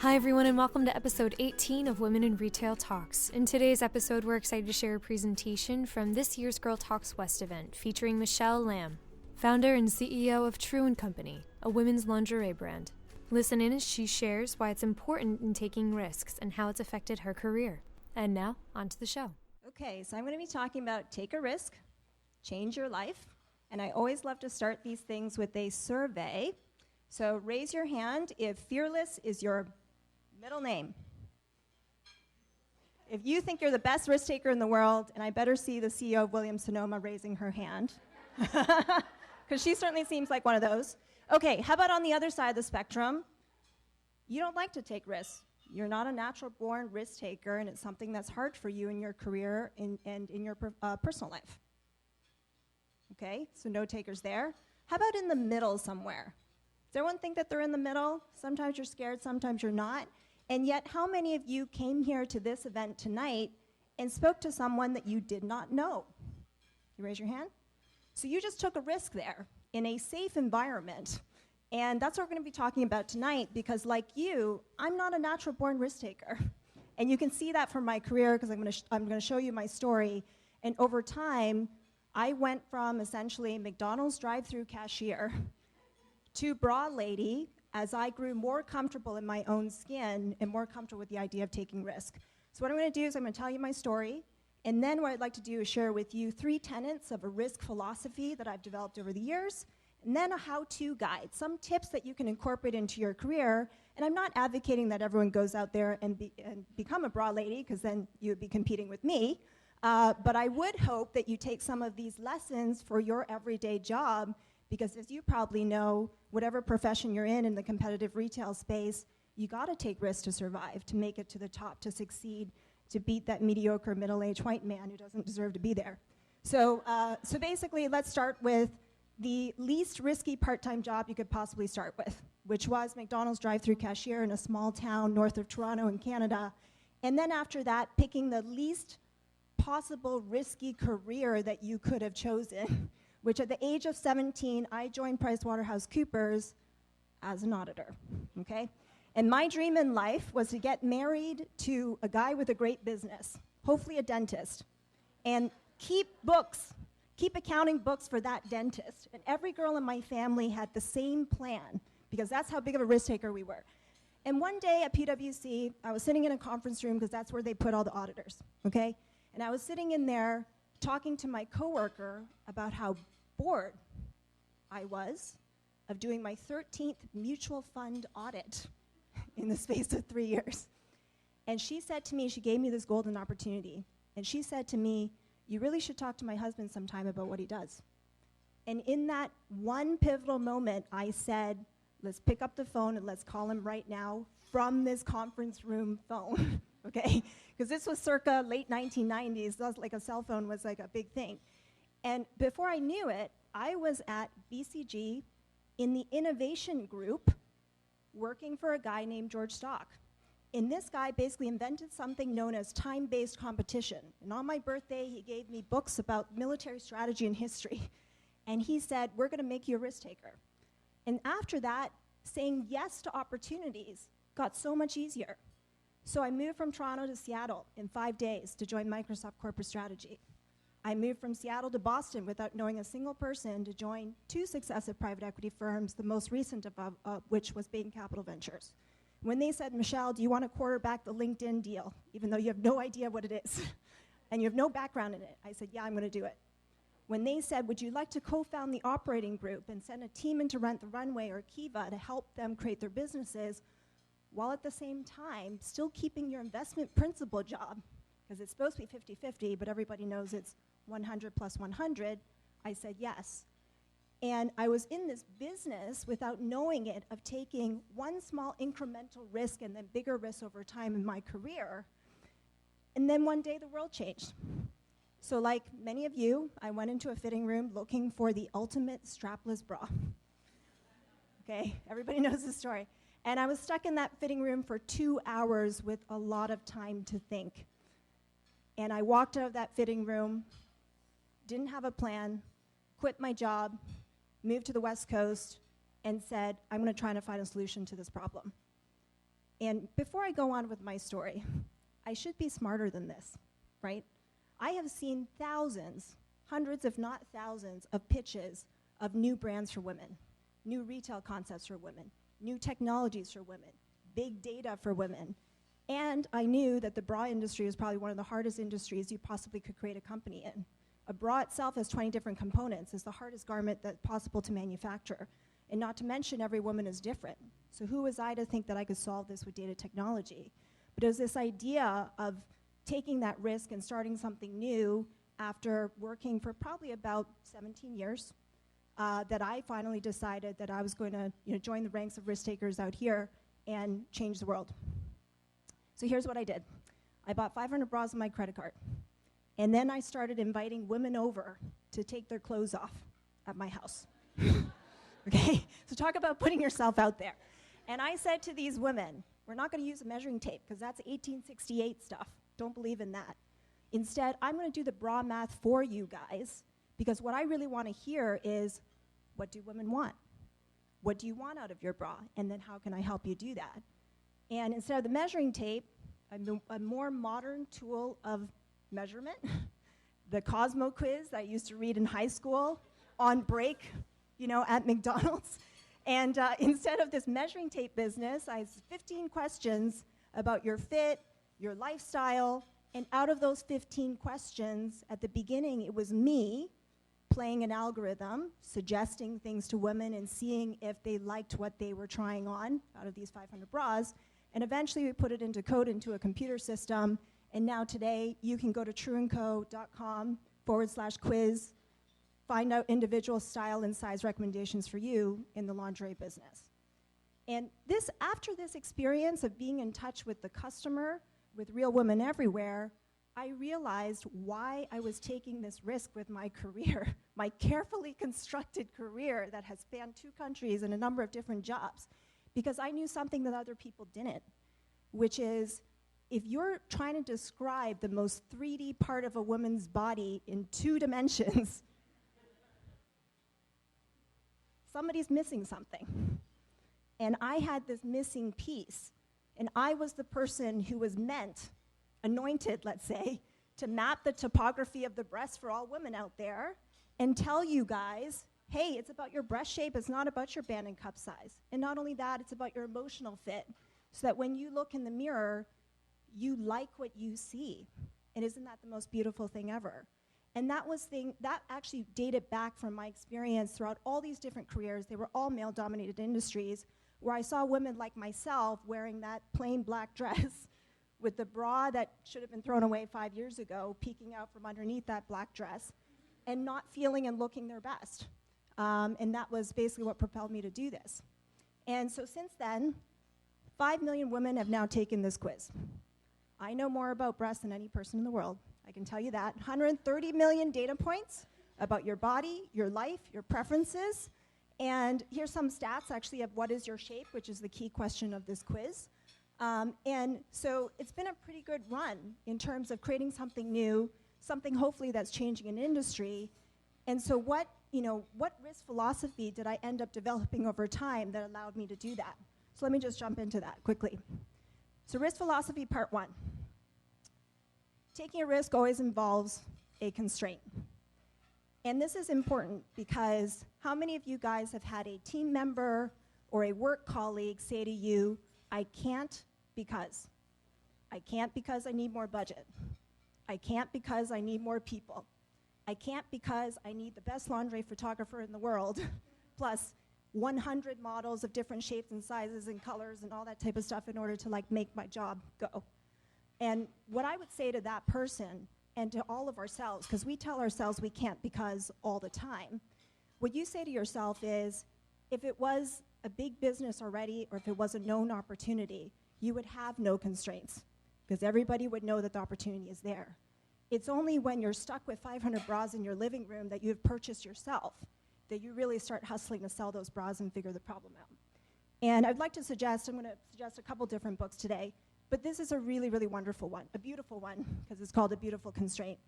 Hi everyone and welcome to episode 18 of Women in Retail Talks. In today's episode, we're excited to share a presentation from this year's Girl Talks West event featuring Michelle Lamb, founder and CEO of True & Company, a women's lingerie brand. Listen in as she shares why it's important in taking risks and how it's affected her career. And now, on to the show. Okay, so I'm going to be talking about take a risk, change your life, and I always love to start these things with a survey. So raise your hand if fearless is your middle name. If you think you're the best risk taker in the world, and I better see the CEO of Williams-Sonoma raising her hand, because she certainly seems like one of those. Okay, how about on the other side of the spectrum? You don't like to take risks. You're not a natural-born risk taker, and it's something that's hard for you in your career and in your personal life. Okay, so no takers there. How about in the middle somewhere? Does everyone think that they're in the middle? Sometimes you're scared, sometimes you're not. And yet, how many of you came here to this event tonight and spoke to someone that you did not know? You raise your hand? So you just took a risk there in a safe environment. And that's what we're going to be talking about tonight, because like you, I'm not a natural-born risk taker. And you can see that from my career, because I'm going to show you my story. And over time, I went from essentially McDonald's drive-through cashier to bra lady as I grew more comfortable in my own skin and more comfortable with the idea of taking risk. So what I'm going to do is I'm going to tell you my story, and then what I'd like to do is share with you 3 tenets of a risk philosophy that I've developed over the years, and then a how-to guide, some tips that you can incorporate into your career. And I'm not advocating that everyone goes out there and become a bra lady, because then you would be competing with me. But I would hope that you take some of these lessons for your everyday job, because as you probably know, whatever profession you're in the competitive retail space, you got to take risks to survive, to make it to the top, to succeed, to beat that mediocre middle-aged white man who doesn't deserve to be there. So basically, let's start with the least risky part-time job you could possibly start with, which was McDonald's drive-through cashier in a small town north of Toronto in Canada. And then after that, picking the least possible risky career that you could have chosen, which at the age of 17, I joined PricewaterhouseCoopers as an auditor, okay? And my dream in life was to get married to a guy with a great business, hopefully a dentist, and keep accounting books for that dentist. And every girl in my family had the same plan, because that's how big of a risk taker we were. And one day at PwC, I was sitting in a conference room, because that's where they put all the auditors, okay? And I was sitting in there talking to my coworker about how bored I was of doing my 13th mutual fund audit in the space of 3 years. And she said to me, she gave me this golden opportunity, and she said to me, "You really should talk to my husband sometime about what he does." And in that one pivotal moment, I said, let's pick up the phone and let's call him right now from this conference room phone, okay? Because this was circa late 1990s. That was like a cell phone was like a big thing. And before I knew it, I was at BCG in the innovation group working for a guy named George Stock. And this guy basically invented something known as time-based competition. And on my birthday, he gave me books about military strategy and history. And he said, we're going to make you a risk taker. And after that, saying yes to opportunities got so much easier. So I moved from Toronto to Seattle in 5 days to join Microsoft Corporate Strategy. I moved from Seattle to Boston without knowing a single person to join 2 successive private equity firms, the most recent of which was Bain Capital Ventures. When they said, Michelle, do you want to quarterback the LinkedIn deal, even though you have no idea what it is, and you have no background in it, I said, yeah, I'm going to do it. When they said, would you like to co-found the operating group and send a team into Rent the Runway or Kiva to help them create their businesses, while at the same time still keeping your investment principal job, because it's supposed to be 50-50, but everybody knows it's 100 plus 100, I said yes. And I was in this business without knowing it of taking one small incremental risk and then bigger risks over time in my career. And then one day the world changed. So like many of you, I went into a fitting room looking for the ultimate strapless bra. Okay, everybody knows the story. And I was stuck in that fitting room for 2 hours with a lot of time to think. And I walked out of that fitting room, didn't have a plan, quit my job, moved to the West Coast, and said, I'm going to try to find a solution to this problem. And before I go on with my story, I should be smarter than this, right? I have seen thousands, hundreds if not thousands, of pitches of new brands for women, new retail concepts for women, new technologies for women, big data for women. And I knew that the bra industry is probably one of the hardest industries you possibly could create a company in. A bra itself has 20 different components. It's the hardest garment that's possible to manufacture. And not to mention, every woman is different. So who was I to think that I could solve this with data technology? But it was this idea of taking that risk and starting something new after working for probably about 17 years, that I finally decided that I was going to join the ranks of risk takers out here and change the world. So here's what I did. I bought 500 bras on my credit card. And then I started inviting women over to take their clothes off at my house. Okay, so talk about putting yourself out there. And I said to these women, we're not going to use a measuring tape because that's 1868 stuff. Don't believe in that. Instead, I'm going to do the bra math for you guys, because what I really want to hear is, what do women want? What do you want out of your bra? And then how can I help you do that? And instead of the measuring tape, a more modern tool of measurement, the Cosmo quiz that I used to read in high school on break, at McDonald's. And instead of this measuring tape business, I have 15 questions about your fit, your lifestyle, and out of those 15 questions, at the beginning, it was me playing an algorithm, suggesting things to women and seeing if they liked what they were trying on out of these 500 bras. And eventually, we put it into code into a computer system. And now today, you can go to trueandco.com/quiz, find out individual style and size recommendations for you in the lingerie business. And after this experience of being in touch with the customer, with real women everywhere, I realized why I was taking this risk with my career, my carefully constructed career that has spanned 2 countries and a number of different jobs, because I knew something that other people didn't, which is, if you're trying to describe the most 3D part of a woman's body in 2 dimensions, somebody's missing something. And I had this missing piece. And I was the person who was anointed, let's say, to map the topography of the breast for all women out there and tell you guys, hey, it's about your breast shape, it's not about your band and cup size. And not only that, it's about your emotional fit, so that when you look in the mirror, you like what you see. And isn't that the most beautiful thing ever? And that actually dated back from my experience throughout all these different careers. They were all male-dominated industries, where I saw women like myself wearing that plain black dress with the bra that should have been thrown away 5 years ago, peeking out from underneath that black dress, and not feeling and looking their best. And that was basically what propelled me to do this. And so since then, 5 million women have now taken this quiz. I know more about breasts than any person in the world. I can tell you that. 130 million data points about your body, your life, your preferences. And here's some stats, actually, of what is your shape, which is the key question of this quiz. And so it's been a pretty good run in terms of creating something new, something hopefully that's changing an industry. And so what risk philosophy did I end up developing over time that allowed me to do that? So let me just jump into that quickly. So risk philosophy, part 1. Taking a risk always involves a constraint. And this is important because how many of you guys have had a team member or a work colleague say to you, I can't because. I can't because I need more budget. I can't because I need more people. I can't because I need the best lingerie photographer in the world, plus 100 models of different shapes and sizes and colors and all that type of stuff in order to make my job go. And what I would say to that person and to all of ourselves, because we tell ourselves we can't because all the time, what you say to yourself is, if it was a big business already or if it was a known opportunity, you would have no constraints because everybody would know that the opportunity is there. It's only when you're stuck with 500 bras in your living room that you have purchased yourself that you really start hustling to sell those bras and figure the problem out. And I'm going to suggest a couple different books today, but this is a really, really wonderful one, a beautiful one, because it's called A Beautiful Constraint.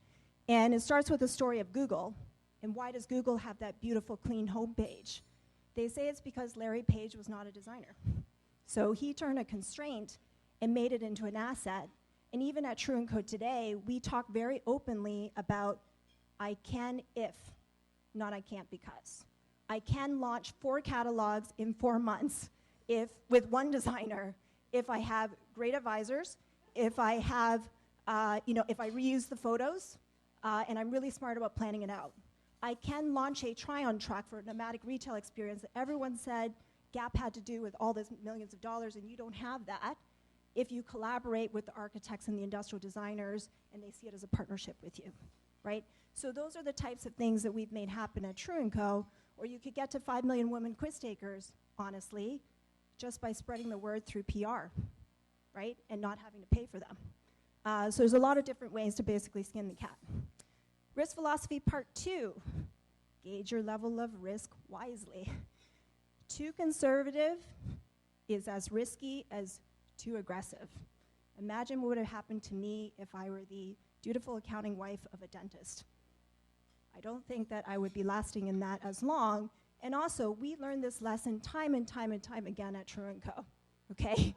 And it starts with the story of Google. And why does Google have that beautiful, clean homepage? They say it's because Larry Page was not a designer. So he turned a constraint and made it into an asset. And even at True & Co today, we talk very openly about I can if, not I can't because. I can launch 4 catalogs in 4 months if with one designer, if I have great advisors, if I have, if I reuse the photos, and I'm really smart about planning it out. I can launch a try-on track for a nomadic retail experience that everyone said Gap had to do with all this millions of dollars, and you don't have that if you collaborate with the architects and the industrial designers and they see it as a partnership with you, right? So those are the types of things that we've made happen at True & Co. Or you could get to 5 million women quiz takers, honestly, just by spreading the word through PR, right? And not having to pay for them. So there's a lot of different ways to basically skin the cat. Risk philosophy part 2, gauge your level of risk wisely. Too conservative is as risky as too aggressive. Imagine what would have happened to me if I were the dutiful accounting wife of a dentist. I don't think that I would be lasting in that as long. And also, we learned this lesson time and time and time again at True & Co., okay?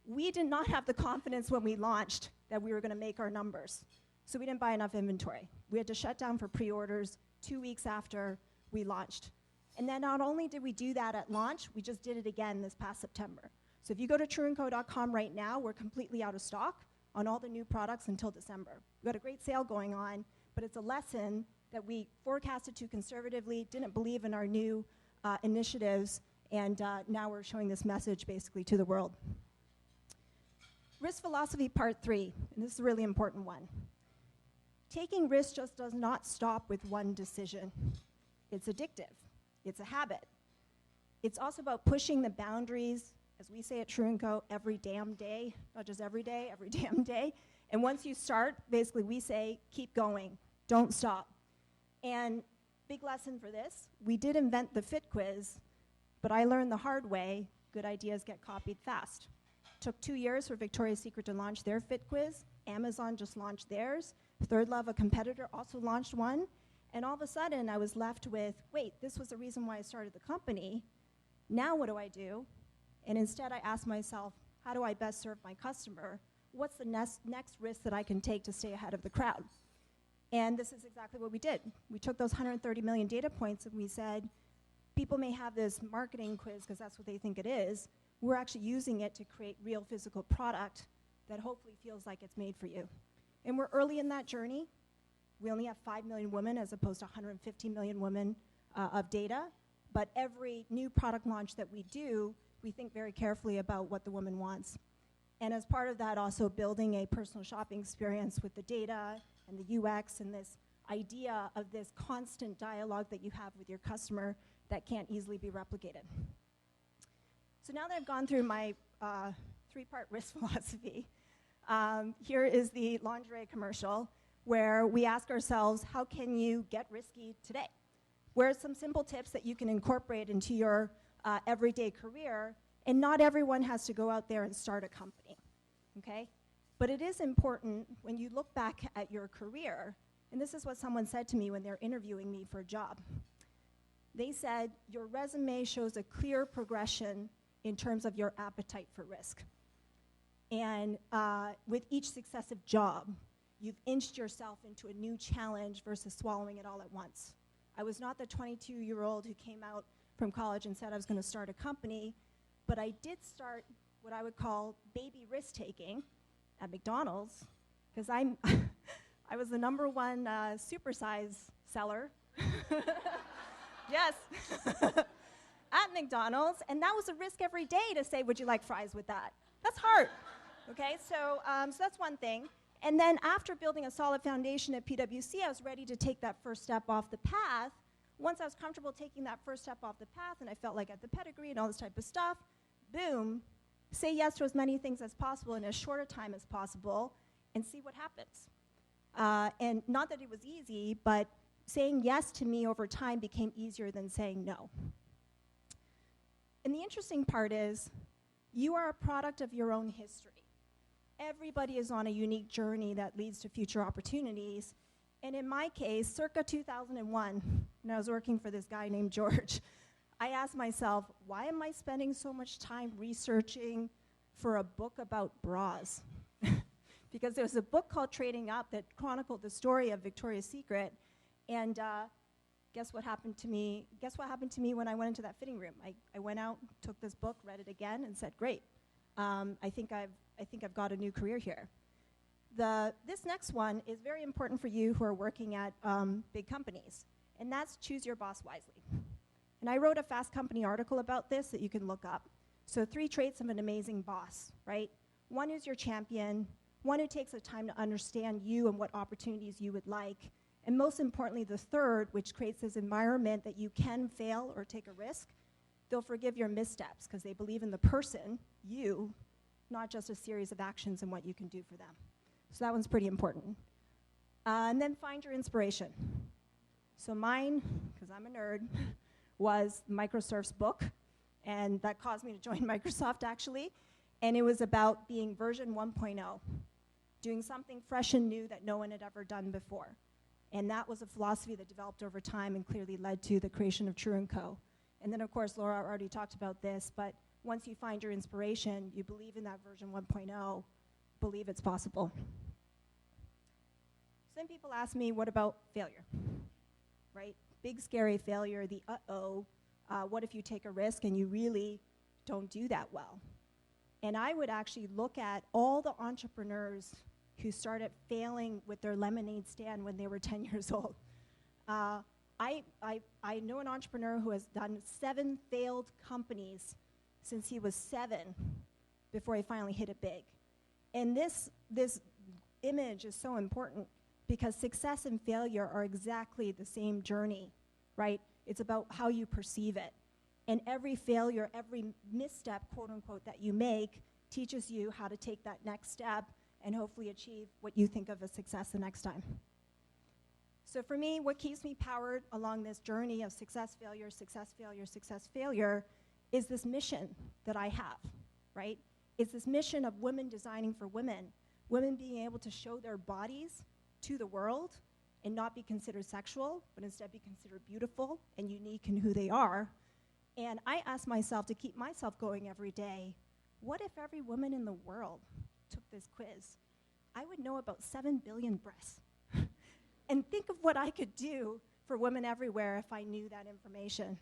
We did not have the confidence when we launched that we were going to make our numbers. So we didn't buy enough inventory. We had to shut down for pre-orders 2 weeks after we launched. And then not only did we do that at launch, we just did it again this past September. So if you go to trueandco.com right now, we're completely out of stock on all the new products until December. We've got a great sale going on, but it's a lesson that we forecasted too conservatively, didn't believe in our new initiatives, and now we're showing this message basically to the world. Risk philosophy part 3, and this is a really important one. Taking risks just does not stop with one decision. It's addictive. It's a habit. It's also about pushing the boundaries, as we say at True & Co, every damn day, not just every day, every damn day. And once you start, basically we say, keep going, don't stop. And big lesson for this, we did invent the Fit Quiz, but I learned the hard way, good ideas get copied fast. Took 2 years for Victoria's Secret to launch their Fit Quiz. Amazon just launched theirs. Third Love, a competitor, also launched one. And all of a sudden, I was left with, wait, this was the reason why I started the company. Now what do I do? And instead, I asked myself, how do I best serve my customer? What's the next risk that I can take to stay ahead of the crowd? And this is exactly what we did. We took those 130 million data points and we said, people may have this marketing quiz because that's what they think it is. We're actually using it to create real physical product that hopefully feels like it's made for you. And we're early in that journey. We only have 5 million women as opposed to 150 million women of data. But every new product launch that we do, we think very carefully about what the woman wants. And as part of that, also building a personal shopping experience with the data and the UX and this idea of this constant dialogue that you have with your customer that can't easily be replicated. So now that I've gone through my 3-part risk philosophy, here is the lingerie commercial where we ask ourselves, how can you get risky today? Where are some simple tips that you can incorporate into your everyday career? And not everyone has to go out there and start a company, okay? But it is important when you look back at your career, and this is what someone said to me when they're interviewing me for a job. They said, your resume shows a clear progression in terms of your appetite for risk. And with each successive job, you've inched yourself into a new challenge versus swallowing it all at once. I was not the 22-year-old who came out from college and said I was going to start a company, but I did start what I would call baby risk-taking at McDonald's, because I was the #1 supersize seller. Yes. At McDonald's, and that was a risk every day to say, would you like fries with that? That's hard, okay? So that's one thing. And then after building a solid foundation at PwC, I was ready to take that first step off the path. Once I was comfortable taking that first step off the path, and I felt like I had the pedigree and all this type of stuff, boom, say yes to as many things as possible in as short a time as possible, and see what happens. And not that it was easy, but saying yes to me over time became easier than saying no. And the interesting part is, you are a product of your own history. Everybody is on a unique journey that leads to future opportunities. And in my case, circa 2001, when I was working for this guy named George, I asked myself, why am I spending so much time researching for a book about bras? Because there was a book called Trading Up that chronicled the story of Victoria's Secret, and guess what happened to me? Guess what happened to me when I went into that fitting room? I went out, took this book, read it again, and said, great. I think I've got a new career here. This next one is very important for you who are working at big companies, and that's choose your boss wisely. And I wrote a Fast Company article about this that you can look up. So 3 traits of an amazing boss, right? 1 is your champion, 1 who takes the time to understand you and what opportunities you would like, and most importantly, the 3rd, which creates this environment that you can fail or take a risk. They'll forgive your missteps because they believe in the person, you, not just a series of actions and what you can do for them. So that one's pretty important. And then find your inspiration. So mine, because I'm a nerd, was Microsoft's book, and that caused me to join Microsoft, actually. And it was about being version 1.0, doing something fresh and new that no one had ever done before. And that was a philosophy that developed over time and clearly led to the creation of True & Co. And then, of course, Laura already talked about this, but once you find your inspiration, you believe in that version 1.0, believe it's possible. Some people ask me, what about failure, right? Big, scary failure, the what if you take a risk and you really don't do that well? And I would actually look at all the entrepreneurs who started failing with their lemonade stand when they were 10 years old. I know an entrepreneur who has done 7 failed companies since he was 7 before he finally hit it big. And this image is so important because success and failure are exactly the same journey, right? It's about how you perceive it. And every failure, every misstep, quote unquote, that you make teaches you how to take that next step and hopefully achieve what you think of as success the next time. So for me, what keeps me powered along this journey of success, failure, success, failure, success, failure is this mission that I have, right? It's this mission of women designing for women, women being able to show their bodies to the world and not be considered sexual, but instead be considered beautiful and unique in who they are. And I ask myself to keep myself going every day, what if every woman in the world took this quiz? I would know about 7 billion breasts. And think of what I could do for women everywhere if I knew that information.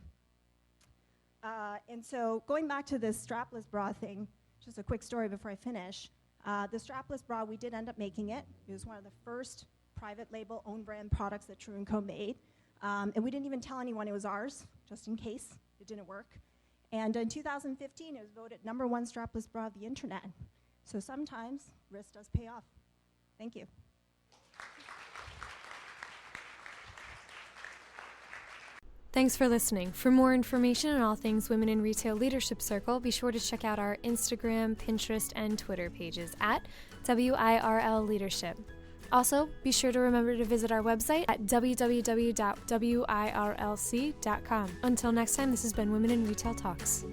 And so going back to this strapless bra thing, just a quick story before I finish. The strapless bra, we did end up making it. It was one of the first private label own brand products that True & Co. made. And we didn't even tell anyone it was ours, just in case it didn't work. And in 2015, it was voted #1 strapless bra of the internet. So sometimes risk does pay off. Thank you. Thanks for listening. For more information on all things Women in Retail Leadership Circle, be sure to check out our Instagram, Pinterest, and Twitter pages at WIRL Leadership. Also, be sure to remember to visit our website at www.wirlc.com. Until next time, this has been Women in Retail Talks.